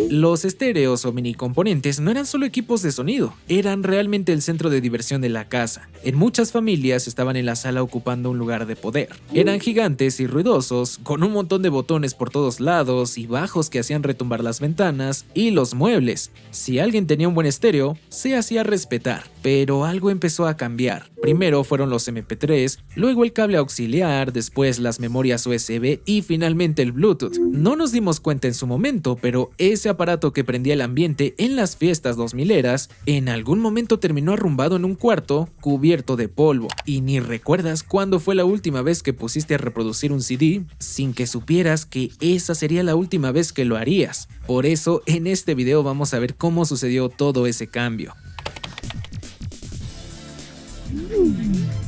Los estéreos o mini componentes no eran solo equipos de sonido, eran realmente el centro de diversión de la casa. En muchas familias estaban en la sala ocupando un lugar de poder. Eran gigantes y ruidosos, con un montón de botones por todos lados y bajos que hacían retumbar las ventanas y los muebles. Si alguien tenía un buen estéreo, se hacía respetar. Pero algo empezó a cambiar. Primero fueron los MP3, luego el cable auxiliar, después las memorias USB y finalmente el Bluetooth. No nos dimos cuenta en su momento, pero ese aparato que prendía el ambiente en las fiestas 2000eras, en algún momento terminó arrumbado en un cuarto cubierto de polvo. Y ni recuerdas cuándo fue la última vez que pusiste a reproducir un CD sin que supieras que esa sería la última vez que lo harías. Por eso en este video vamos a ver cómo sucedió todo ese cambio.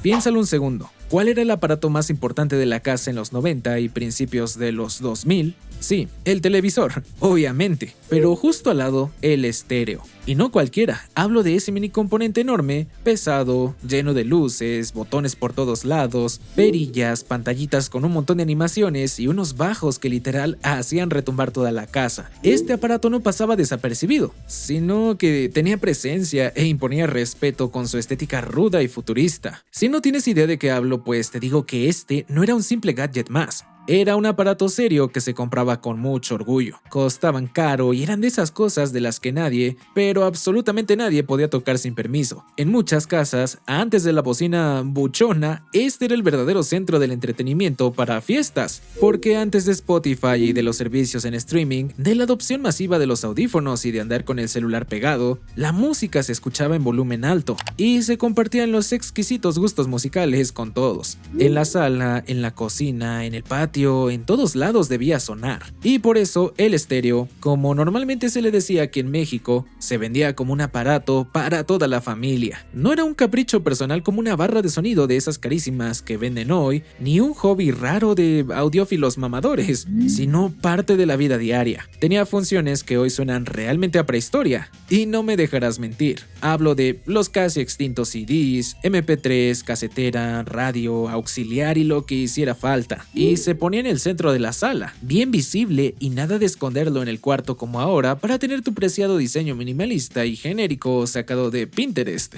Piénsalo un segundo. ¿Cuál era el aparato más importante de la casa en los 90 y principios de los 2000? Sí, el televisor, obviamente, pero justo al lado, el estéreo. Y no cualquiera, hablo de ese mini componente enorme, pesado, lleno de luces, botones por todos lados, perillas, pantallitas con un montón de animaciones y unos bajos que literal hacían retumbar toda la casa. Este aparato no pasaba desapercibido, sino que tenía presencia e imponía respeto con su estética ruda y futurista. Si no tienes idea de qué hablo, pues te digo que este no era un simple gadget más. Era un aparato serio que se compraba con mucho orgullo. Costaban caro y eran de esas cosas de las que nadie, pero absolutamente nadie podía tocar sin permiso. En muchas casas, antes de la bocina buchona, este era el verdadero centro del entretenimiento para fiestas. Porque antes de Spotify y de los servicios en streaming, de la adopción masiva de los audífonos y de andar con el celular pegado, la música se escuchaba en volumen alto y se compartían los exquisitos gustos musicales con todos. En la sala, en la cocina, en el patio, en todos lados debía sonar. Y por eso el estéreo, como normalmente se le decía aquí en México, se vendía como un aparato para toda la familia. No era un capricho personal como una barra de sonido de esas carísimas que venden hoy, ni un hobby raro de audiófilos mamadores, sino parte de la vida diaria. Tenía funciones que hoy suenan realmente a prehistoria. Y no me dejarás mentir, hablo de los casi extintos CDs, MP3, casetera, radio, auxiliar y lo que hiciera falta. Y se ponía en el centro de la sala, bien visible y nada de esconderlo en el cuarto como ahora para tener tu preciado diseño minimalista y genérico sacado de Pinterest.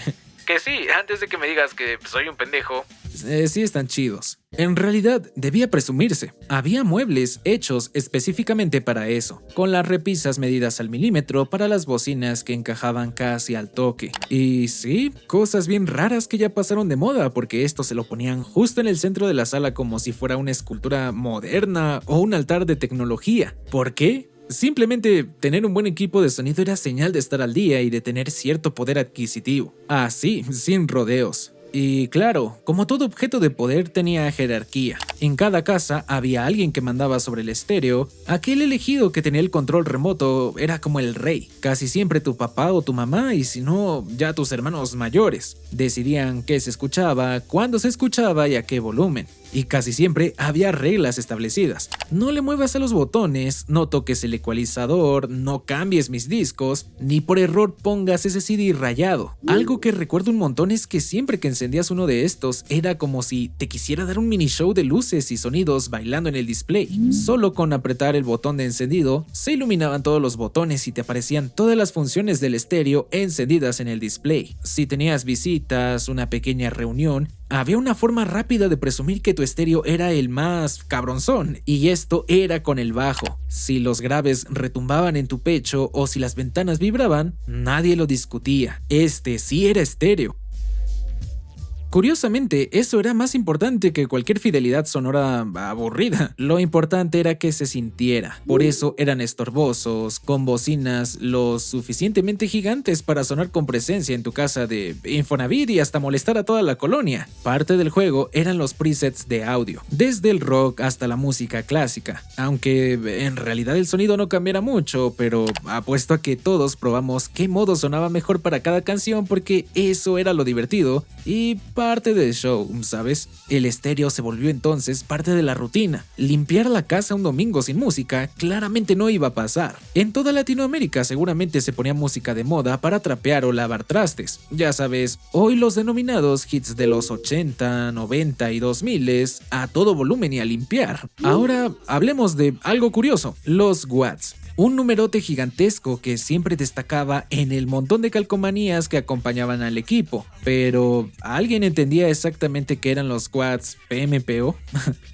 Que sí, antes de que me digas que soy un pendejo. Sí están chidos. En realidad, debía presumirse. Había muebles hechos específicamente para eso, con las repisas medidas al milímetro para las bocinas que encajaban casi al toque. Y sí, cosas bien raras que ya pasaron de moda, porque esto se lo ponían justo en el centro de la sala como si fuera una escultura moderna o un altar de tecnología. ¿Por qué? Simplemente tener un buen equipo de sonido era señal de estar al día y de tener cierto poder adquisitivo. Así, sin rodeos. Y claro, como todo objeto de poder tenía jerarquía. En cada casa había alguien que mandaba sobre el estéreo. Aquel elegido que tenía el control remoto era como el rey. Casi siempre tu papá o tu mamá, y si no, ya tus hermanos mayores. Decidían qué se escuchaba, cuándo se escuchaba y a qué volumen. Y casi siempre había reglas establecidas. No le muevas a los botones, no toques el ecualizador, no cambies mis discos, ni por error pongas ese CD rayado. Algo que recuerdo un montón es que siempre que encendías uno de estos, era como si te quisiera dar un mini show de luces y sonidos bailando en el display. Solo con apretar el botón de encendido, se iluminaban todos los botones y te aparecían todas las funciones del estéreo encendidas en el display. Si tenías visitas, una pequeña reunión, había una forma rápida de presumir que tu estéreo era el más cabronzón, y esto era con el bajo. Si los graves retumbaban en tu pecho o si las ventanas vibraban, nadie lo discutía. Este sí era estéreo. Curiosamente, eso era más importante que cualquier fidelidad sonora aburrida. Lo importante era que se sintiera. Por eso eran estorbosos, con bocinas lo suficientemente gigantes para sonar con presencia en tu casa de Infonavit y hasta molestar a toda la colonia. Parte del juego eran los presets de audio, desde el rock hasta la música clásica. Aunque en realidad el sonido no cambiara mucho, pero apuesto a que todos probamos qué modo sonaba mejor para cada canción porque eso era lo divertido y parte del show, ¿sabes? El estéreo se volvió entonces parte de la rutina. Limpiar la casa un domingo sin música claramente no iba a pasar. En toda Latinoamérica seguramente se ponía música de moda para trapear o lavar trastes. Ya sabes, hoy los denominados hits de los 80, 90 y 2000 a todo volumen y a limpiar. Ahora hablemos de algo curioso, los watts. Un numerote gigantesco que siempre destacaba en el montón de calcomanías que acompañaban al equipo. Pero, ¿alguien entendía exactamente qué eran los quads PMPO?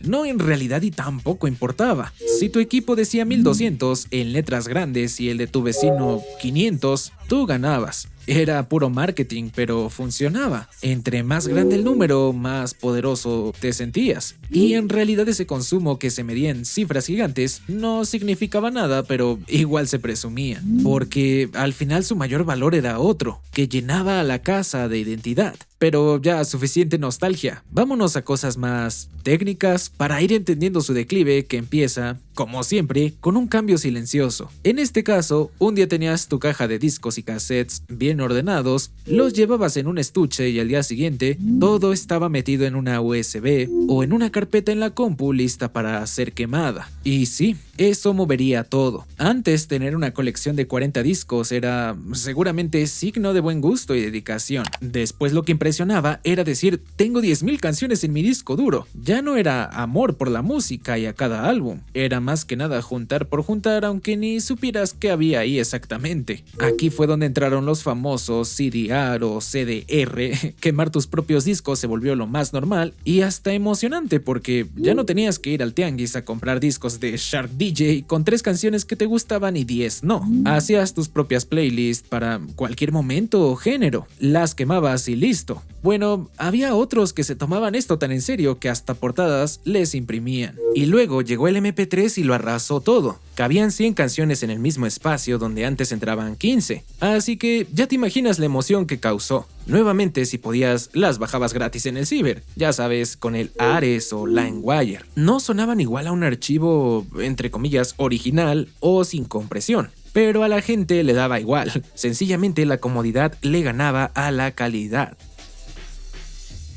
No, en realidad, y tampoco importaba. Si tu equipo decía 1200 en letras grandes y el de tu vecino 500, tú ganabas. Era puro marketing, pero funcionaba. Entre más grande el número, más poderoso te sentías. Y en realidad ese consumo que se medía en cifras gigantes no significaba nada, pero igual se presumía. Porque al final su mayor valor era otro, que llenaba a la casa de identidad. Pero ya suficiente nostalgia. Vámonos a cosas más técnicas para ir entendiendo su declive, que empieza, como siempre, con un cambio silencioso. En este caso, un día tenías tu caja de discos y cassettes bien ordenados, los llevabas en un estuche y al día siguiente todo estaba metido en una USB o en una carpeta en la compu lista para ser quemada. Y sí, eso movería todo. Antes, tener una colección de 40 discos era seguramente signo de buen gusto y dedicación. Después lo que impresionaba era decir, tengo 10.000 canciones en mi disco duro. Ya no era amor por la música y a cada álbum, era más que nada juntar por juntar, aunque ni supieras qué había ahí exactamente. Aquí fue donde entraron los famosos CDR o CDR, quemar tus propios discos se volvió lo más normal y hasta emocionante porque ya no tenías que ir al tianguis a comprar discos de Shark DJ con 3 canciones que te gustaban y 10 no. Hacías tus propias playlists para cualquier momento o género, las quemabas y listo. Bueno, había otros que se tomaban esto tan en serio que hasta portadas les imprimían. Y luego llegó el MP3 y lo arrasó todo. Cabían 100 canciones en el mismo espacio donde antes entraban 15. Así que ya te imaginas la emoción que causó. Nuevamente, si podías, las bajabas gratis en el ciber. Ya sabes, con el Ares o LimeWire. No sonaban igual a un archivo, entre comillas, original o sin compresión. Pero a la gente le daba igual. Sencillamente la comodidad le ganaba a la calidad.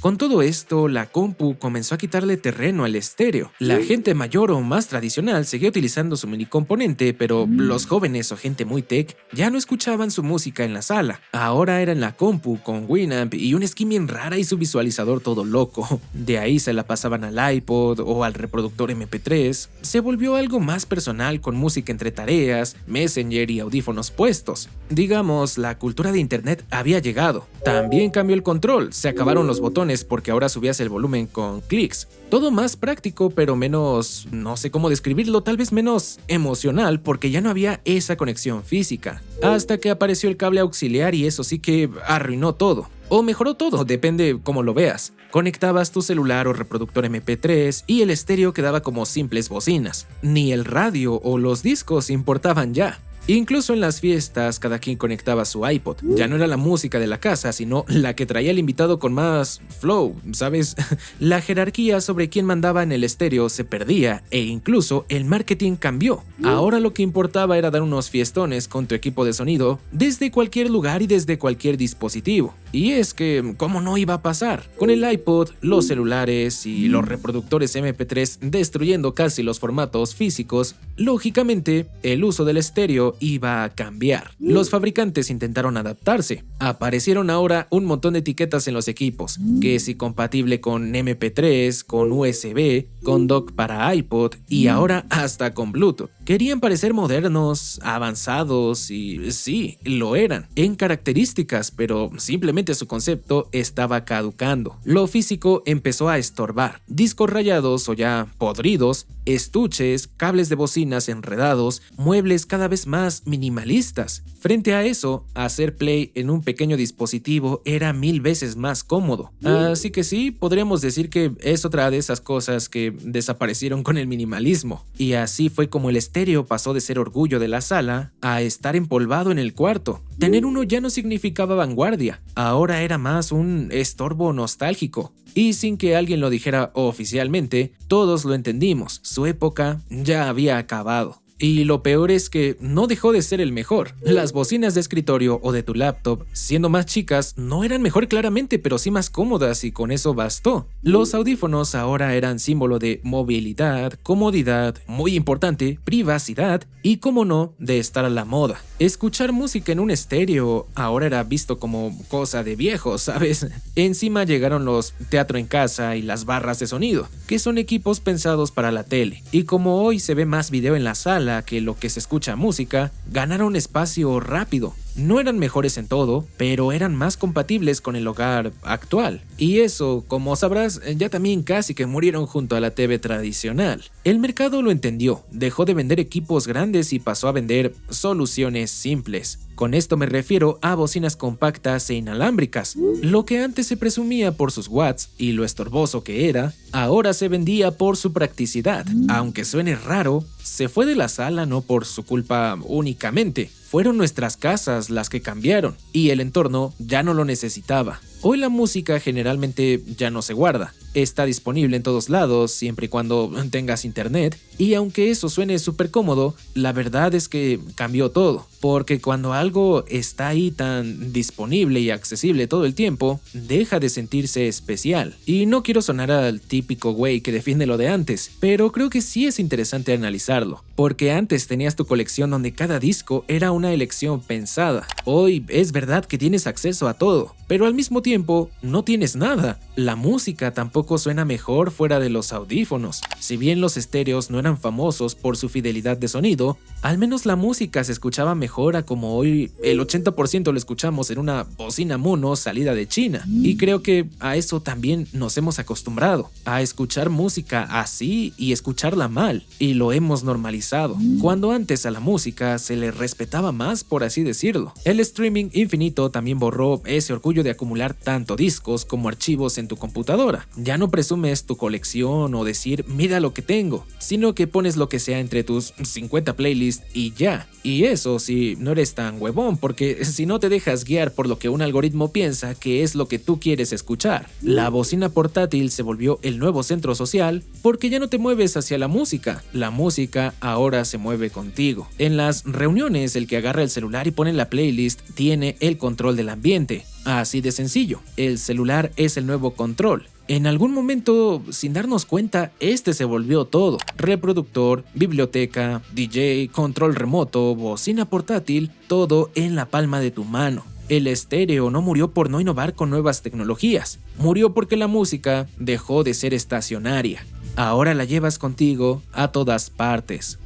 Con todo esto, la compu comenzó a quitarle terreno al estéreo. La gente mayor o más tradicional seguía utilizando su mini componente, pero los jóvenes o gente muy tech ya no escuchaban su música en la sala. Ahora era en la compu con Winamp y una skin bien rara y su visualizador todo loco. De ahí se la pasaban al iPod o al reproductor MP3. Se volvió algo más personal con música entre tareas, Messenger y audífonos puestos. Digamos, la cultura de internet había llegado. También cambió el control, se acabaron los botones porque ahora subías el volumen con clics. Todo más práctico, pero menos, no sé cómo describirlo, tal vez menos emocional porque ya no había esa conexión física. Hasta que apareció el cable auxiliar y eso sí que arruinó todo. O mejoró todo, depende cómo lo veas. Conectabas tu celular o reproductor MP3 y el estéreo quedaba como simples bocinas. Ni el radio o los discos importaban ya. Incluso en las fiestas, cada quien conectaba su iPod. Ya no era la música de la casa, sino la que traía el invitado con más flow, ¿sabes? La jerarquía sobre quién mandaba en el estéreo se perdía e incluso el marketing cambió. Ahora lo que importaba era dar unos fiestones con tu equipo de sonido desde cualquier lugar y desde cualquier dispositivo. Y es que, ¿cómo no iba a pasar? Con el iPod, los celulares y los reproductores MP3 destruyendo casi los formatos físicos, lógicamente, el uso del estéreo iba a cambiar. Los fabricantes intentaron adaptarse. Aparecieron ahora un montón de etiquetas en los equipos, que si compatible con MP3, con USB, con dock para iPod y ahora hasta con Bluetooth. Querían parecer modernos, avanzados y sí, lo eran, en características, pero simplemente su concepto estaba caducando. Lo físico empezó a estorbar. Discos rayados o ya podridos, estuches, cables de bocinas enredados, muebles cada vez más minimalistas. Frente a eso, hacer play en un pequeño dispositivo era 1000 veces más cómodo. Así que sí, podríamos decir que es otra de esas cosas que desaparecieron con el minimalismo. Y así fue como el estéreo pasó de ser orgullo de la sala a estar empolvado en el cuarto. Tener uno ya no significaba vanguardia, ahora era más un estorbo nostálgico. Y sin que alguien lo dijera oficialmente, todos lo entendimos, su época ya había acabado. Y lo peor es que no dejó de ser el mejor. Las bocinas de escritorio o de tu laptop, siendo más chicas, no eran mejor claramente, pero sí más cómodas y con eso bastó. Los audífonos ahora eran símbolo de movilidad, comodidad, muy importante, privacidad y, como no, de estar a la moda. Escuchar música en un estéreo ahora era visto como cosa de viejos, ¿sabes? Encima llegaron los teatro en casa y las barras de sonido, que son equipos pensados para la tele. Y como hoy se ve más video en la sala, la que lo que se escucha música ganara un espacio rápido. No eran mejores en todo, pero eran más compatibles con el hogar actual. Y eso, como sabrás, ya también casi que murieron junto a la TV tradicional. El mercado lo entendió, dejó de vender equipos grandes y pasó a vender soluciones simples. Con esto me refiero a bocinas compactas e inalámbricas. Lo que antes se presumía por sus watts y lo estorboso que era, ahora se vendía por su practicidad. Aunque suene raro, se fue de la sala no por su culpa únicamente. Fueron nuestras casas las que cambiaron y el entorno ya no lo necesitaba. Hoy la música generalmente ya no se guarda. Está disponible en todos lados siempre y cuando tengas internet. Y aunque eso suene súper cómodo, la verdad es que cambió todo. Porque cuando algo está ahí tan disponible y accesible todo el tiempo, deja de sentirse especial. Y no quiero sonar al típico güey que defiende lo de antes, pero creo que sí es interesante analizarlo. Porque antes tenías tu colección donde cada disco era una elección pensada. Hoy es verdad que tienes acceso a todo, pero al mismo tiempo no tienes nada. La música tampoco suena mejor fuera de los audífonos. Si bien los estéreos no eran famosos por su fidelidad de sonido, al menos la música se escuchaba mejor a como hoy el 80% lo escuchamos en una bocina mono salida de China. Y creo que a eso también nos hemos acostumbrado, a escuchar música así y escucharla mal, y lo hemos normalizado, cuando antes a la música se le respetaba más, por así decirlo. El streaming infinito también borró ese orgullo de acumular tanto discos como archivos en tu computadora. Ya no presumes tu colección o decir mira lo que tengo, sino que pones lo que sea entre tus 50 playlists y ya. Y eso si no eres tan huevón, porque si no te dejas guiar por lo que un algoritmo piensa que es lo que tú quieres escuchar. La bocina portátil se volvió el nuevo centro social porque ya no te mueves hacia la música ahora se mueve contigo. En las reuniones el que agarra el celular y pone la playlist tiene el control del ambiente. Así de sencillo, el celular es el nuevo control. En algún momento, sin darnos cuenta, este se volvió todo. Reproductor, biblioteca, DJ, control remoto, bocina portátil, todo en la palma de tu mano. El estéreo no murió por no innovar con nuevas tecnologías. Murió porque la música dejó de ser estacionaria. Ahora la llevas contigo a todas partes.